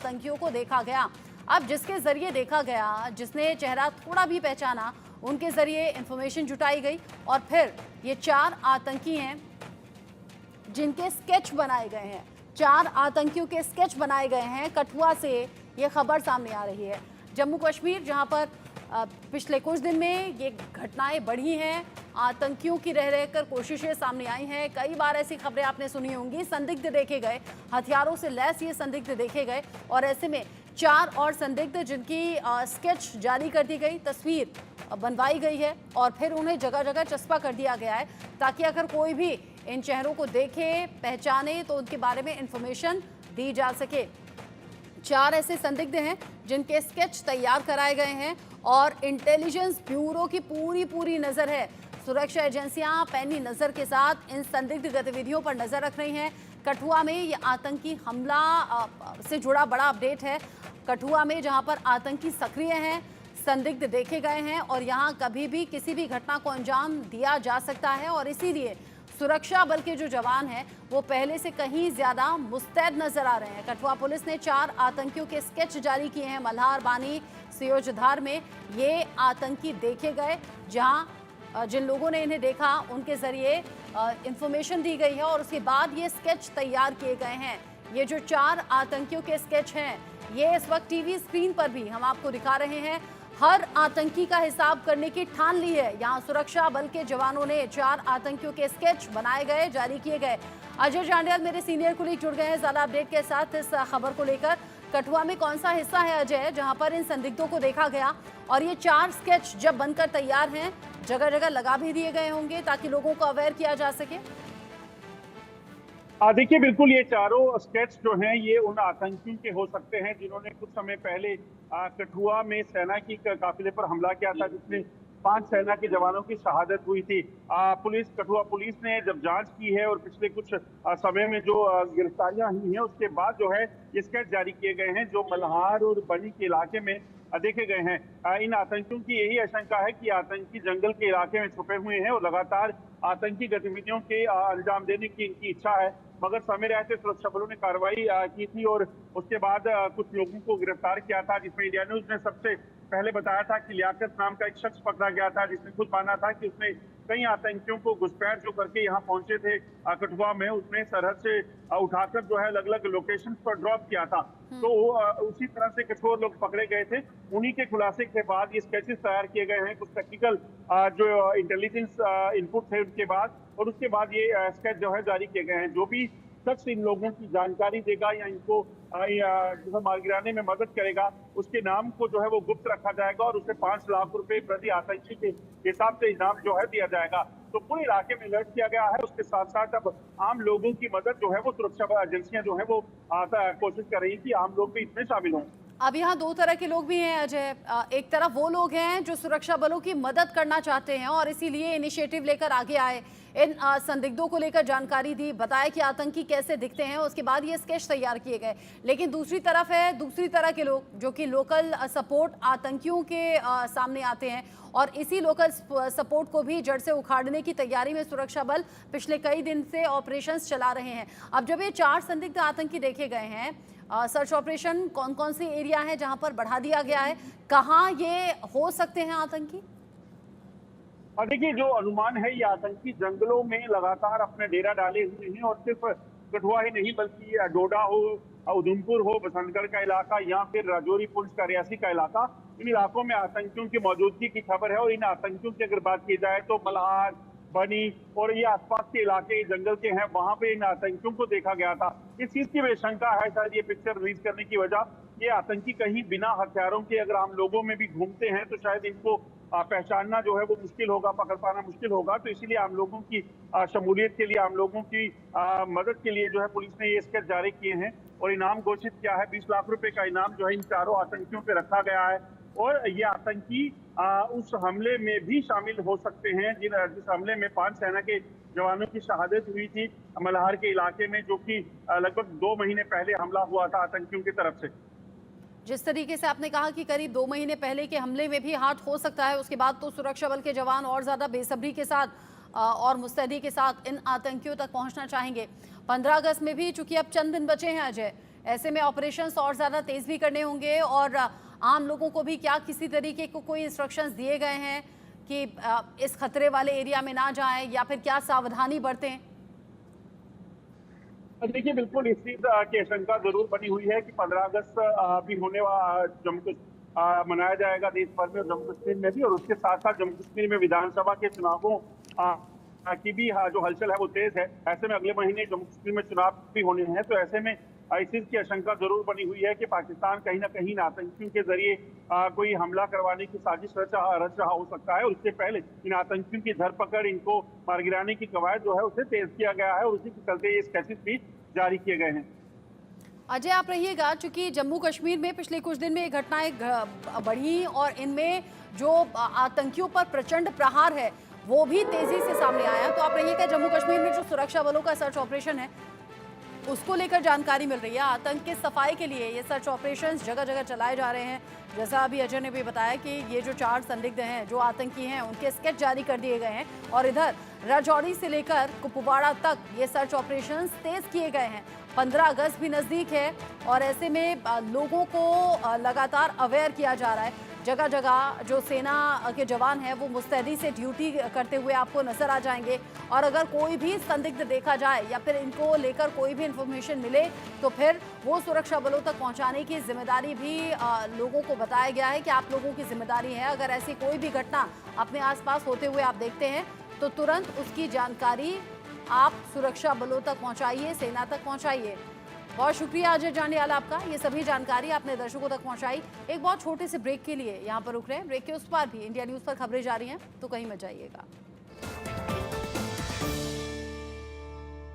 आतंकियों को देखा गया। अब जिसके जरिए देखा गया, जिसने चेहरा थोड़ा भी पहचाना, उनके जरिए इंफॉर्मेशन जुटाई गई और फिर ये 4 आतंकी हैं जिनके स्केच बनाए गए हैं। 4 आतंकियों के स्केच बनाए गए हैं। कठुआ से ये खबर सामने आ रही है। जम्मू कश्मीर, जहां पर पिछले कुछ दिन में ये घटनाएं बढ़ी हैं, आतंकियों की रह रहकर कोशिशें सामने आई हैं। कई बार ऐसी खबरें आपने सुनी होंगी, संदिग्ध देखे गए, हथियारों से लैस ये संदिग्ध देखे गए और ऐसे में 4 और संदिग्ध जिनकी स्केच जारी कर दी गई, तस्वीर बनवाई गई है और फिर उन्हें जगह जगह चस्पा कर दिया गया है ताकि अगर कोई भी इन चेहरों को देखे, पहचाने तो उनके बारे में इंफॉर्मेशन दी जा सके। 4 ऐसे संदिग्ध हैं जिनके स्केच तैयार कराए गए हैं और इंटेलिजेंस ब्यूरो की पूरी नजर है। सुरक्षा एजेंसियां पैनी नजर के साथ इन संदिग्ध गतिविधियों पर नजर रख रही हैं। कठुआ में ये आतंकी हमला से जुड़ा बड़ा अपडेट है। कठुआ में जहां पर आतंकी सक्रिय हैं, संदिग्ध देखे गए हैं और यहां कभी भी किसी भी घटना को अंजाम दिया जा सकता है और इसीलिए सुरक्षा बल के जो जवान हैं वो पहले से कहीं ज्यादा मुस्तैद नजर आ रहे हैं। कठुआ पुलिस ने 4 आतंकियों के स्केच जारी किए हैं। मल्हार, बानी, सियोजधार में ये आतंकी देखे गए, जहां जिन लोगों ने इन्हें देखा उनके जरिए इंफॉर्मेशन दी गई है और उसके बाद ये स्केच तैयार किए गए हैं। ये जो 4 आतंकियों के स्केच हैं, ये इस वक्त टीवी स्क्रीन पर भी हम आपको दिखा रहे हैं। हर आतंकी का हिसाब करने की ठान ली है। यहाँ सुरक्षा बल के जवानों ने 4 आतंकियों के स्केच बनाए गए, जारी किए गए। अजय जांडियाल मेरे सीनियर कुलीग जुड़ गए हैं ज्यादा अपडेट के साथ इस खबर को लेकर। कठुआ में कौन सा हिस्सा है अजय जहां पर इन संदिग्धों को देखा गया और ये 4 स्केच जब बनकर तैयार हैं, जगह जगह लगा भी दिए गए होंगे ताकि लोगों को अवेयर किया जा सके? देखिए, बिल्कुल ये चारों स्केच जो हैं ये उन आतंकियों के हो सकते हैं जिन्होंने कुछ समय पहले कठुआ में सेना की काफिले पर हमला किया था, जिसमें 5 सेना के जवानों की शहादत हुई थी। कठुआ पुलिस ने जब जांच की है और पिछले कुछ समय में जो गिरफ्तारियां हुई हैं उसके बाद जो है ये स्केच जारी किए गए हैं जो मल्हार और बनी के इलाके में देखे गए हैं। इन आतंकियों की यही आशंका है कि आतंकी जंगल के इलाके में छुपे हुए हैं और लगातार आतंकी गतिविधियों के अंजाम देने की इनकी इच्छा है, मगर समय रहते सुरक्षा बलों ने कार्रवाई की थी और उसके बाद कुछ लोगों को गिरफ्तार किया था, जिसमें इंडिया न्यूज ने सबसे पहले बताया था कि लियाकत नाम का एक शख्स पकड़ा गया था जिसने खुद माना था कि उसने कई आतंकियों को घुसपैठ जो करके यहाँ पहुंचे थे कठुआ में, उसने सरहद से उठाकर जो है अलग अलग लोकेशन पर ड्रॉप किया था। तो उसी तरह से कुछ और लोग पकड़े गए थे। उन्हीं के खुलासे के बाद ये स्केचेस तैयार किए गए हैं, कुछ टेक्निकल जो इंटेलिजेंस इनपुट थे उनके बाद, और उसके बाद ये स्केच जो है जारी किए गए हैं। जो भी शख्स इन लोगों की जानकारी देगा या इनको जो मार गिराने में मदद करेगा, उसके नाम को जो है वो गुप्त रखा जाएगा और उसे 5 लाख रुपए प्रति आतंकी के हिसाब से इनाम जो है दिया जाएगा। तो पूरे इलाके में अलर्ट किया गया है। उसके साथ साथ अब आम लोगों की मदद जो है वो सुरक्षा एजेंसियां जो है वो कोशिश कर रही है कि आम लोग भी इसमें शामिल हों। अब यहाँ 2 तरह के लोग भी हैं अजय। एक तरफ वो लोग हैं जो सुरक्षा बलों की मदद करना चाहते हैं और इसीलिए इनिशिएटिव लेकर आगे आए, इन संदिग्धों को लेकर जानकारी दी, बताया कि आतंकी कैसे दिखते हैं, उसके बाद ये स्केच तैयार किए गए। लेकिन दूसरी तरफ है दूसरी तरह के लोग जो कि लोकल सपोर्ट आतंकियों के सामने आते हैं और इसी लोकल सपोर्ट को भी जड़ से उखाड़ने की तैयारी में सुरक्षा बल पिछले कई दिन से ऑपरेशंस चला रहे हैं। अब जब ये 4 संदिग्ध आतंकी देखे गए हैं, सर्च ऑपरेशन कौन कौन से एरिया है जहां पर बढ़ा दिया गया है, कहां ये हो सकते हैं आतंकी? और देखिए, जो अनुमान है ये आतंकी जंगलों में लगातार अपने डेरा डाले हुए हैं और सिर्फ कठुआ ही नहीं बल्कि डोडा हो, उधमपुर हो, बसंतगढ़ का इलाका या फिर राजौरी पुंछ का रियासी का इलाका, इन इलाकों में आतंकियों की मौजूदगी की खबर है। और इन आतंकियों की अगर बात की जाए तो मल्हार, बनी और ये आसपास के इलाके जंगल के हैं, वहां पे इन आतंकियों को देखा गया था। इस चीज की भी शंका है, शायद ये पिक्चर रिलीज करने की वजह ये आतंकी कहीं बिना हथियारों के अगर आम लोगों में भी घूमते हैं तो शायद इनको पहचानना जो है वो मुश्किल होगा, पकड़ पाना मुश्किल होगा। तो इसीलिए आम लोगों की शमूलियत के लिए, आम लोगों की मदद के लिए जो है पुलिस ने ये स्केच जारी किए हैं और इनाम घोषित किया है। 20 लाख रुपए का इनाम जो है इन चारों आतंकियों पे रखा गया है और ये आतंकी उस हमले में भी शामिल हो सकते हैं जिस हमले में 5 सेना के जवानों की शहादत हुई थी मल्हार के इलाके में, जो कि लगभग 2 महीने पहले हमला हुआ था आतंकियों की तरफ से। जिस तरीके से आपने कहा कि करीब 2 महीने पहले के हमले में भी हाथ हो सकता है, उसके बाद तो सुरक्षा बल के जवान और ज्यादा बेसब्री के साथ और मुस्तैदी के साथ इन आतंकियों तक पहुंचना चाहेंगे। 15 अगस्त में भी चूंकि अब चंद दिन बचे हैं अजय, ऐसे में ऑपरेशंस और ज़्यादा तेज़ भी करने होंगे और आम लोगों को भी क्या किसी तरीके को कोई इंस्ट्रक्शंस दिए गए हैं कि इस खतरे वाले एरिया में ना जाएं या फिर क्या सावधानी बरतें? देखिए, बिल्कुल इस चीज की आशंका जरूर बनी हुई है कि 15 अगस्त भी होने मनाया जाएगा देश भर में और जम्मू कश्मीर में भी, और उसके साथ साथ जम्मू कश्मीर में विधानसभा के चुनावों की भी जो हलचल है वो तेज है। ऐसे में अगले महीने जम्मू कश्मीर में चुनाव भी होने हैं, तो ऐसे में इस चीज की आशंका जरूर बनी हुई है कि पाकिस्तान कहीं ना कहीं आतंकियों के जरिए कोई हमला करवाने की साजिश रच रहा हो सकता है, और इससे पहले इन आतंकियों की धरपकड़, इनको मार गिराने की कवायद जो है उसे तेज किया गया है और उसी के चलते ये स्केचेस भी जारी किए गए हैं। अजय, आप रहिएगा, चूंकि जम्मू कश्मीर में पिछले कुछ दिन में ये घटनाएं बढ़ी और इनमें जो आतंकियों पर प्रचंड प्रहार है वो भी तेजी से सामने आया। तो आप रहिएगा, जम्मू कश्मीर में जो सुरक्षा बलों का सर्च ऑपरेशन है उसको लेकर जानकारी मिल रही है। आतंक के सफाई के लिए ये सर्च ऑपरेशंस जगह जगह चलाए जा रहे हैं। जैसा अभी अजय ने भी बताया कि ये जो 4 संदिग्ध हैं जो आतंकी हैं उनके स्केच जारी कर दिए गए हैं और इधर राजौरी से लेकर कुपवाड़ा तक ये सर्च ऑपरेशंस तेज किए गए हैं। 15 अगस्त भी नज़दीक है और ऐसे में लोगों को लगातार अवेयर किया जा रहा है। जगह जगह जो सेना के जवान हैं वो मुस्तैदी से ड्यूटी करते हुए आपको नजर आ जाएंगे और अगर कोई भी संदिग्ध देखा जाए या फिर इनको लेकर कोई भी इंफॉर्मेशन मिले तो फिर वो सुरक्षा बलों तक पहुंचाने की जिम्मेदारी भी लोगों को बताया गया है कि आप लोगों की जिम्मेदारी है। अगर ऐसी कोई भी घटना अपने आसपास होते हुए आप देखते हैं तो तुरंत उसकी जानकारी आप सुरक्षा बलों तक पहुंचाइए, सेना तक पहुंचाइए। बहुत शुक्रिया अजय जांडियाल आपका, ये सभी जानकारी आपने दर्शकों तक पहुंचाई। एक बहुत छोटे से ब्रेक के लिए यहाँ पर रुक रहे हैं। ब्रेक के उस पार भी इंडिया न्यूज़ पर खबरें जारी हैं, तो कहीं मत जाइएगा।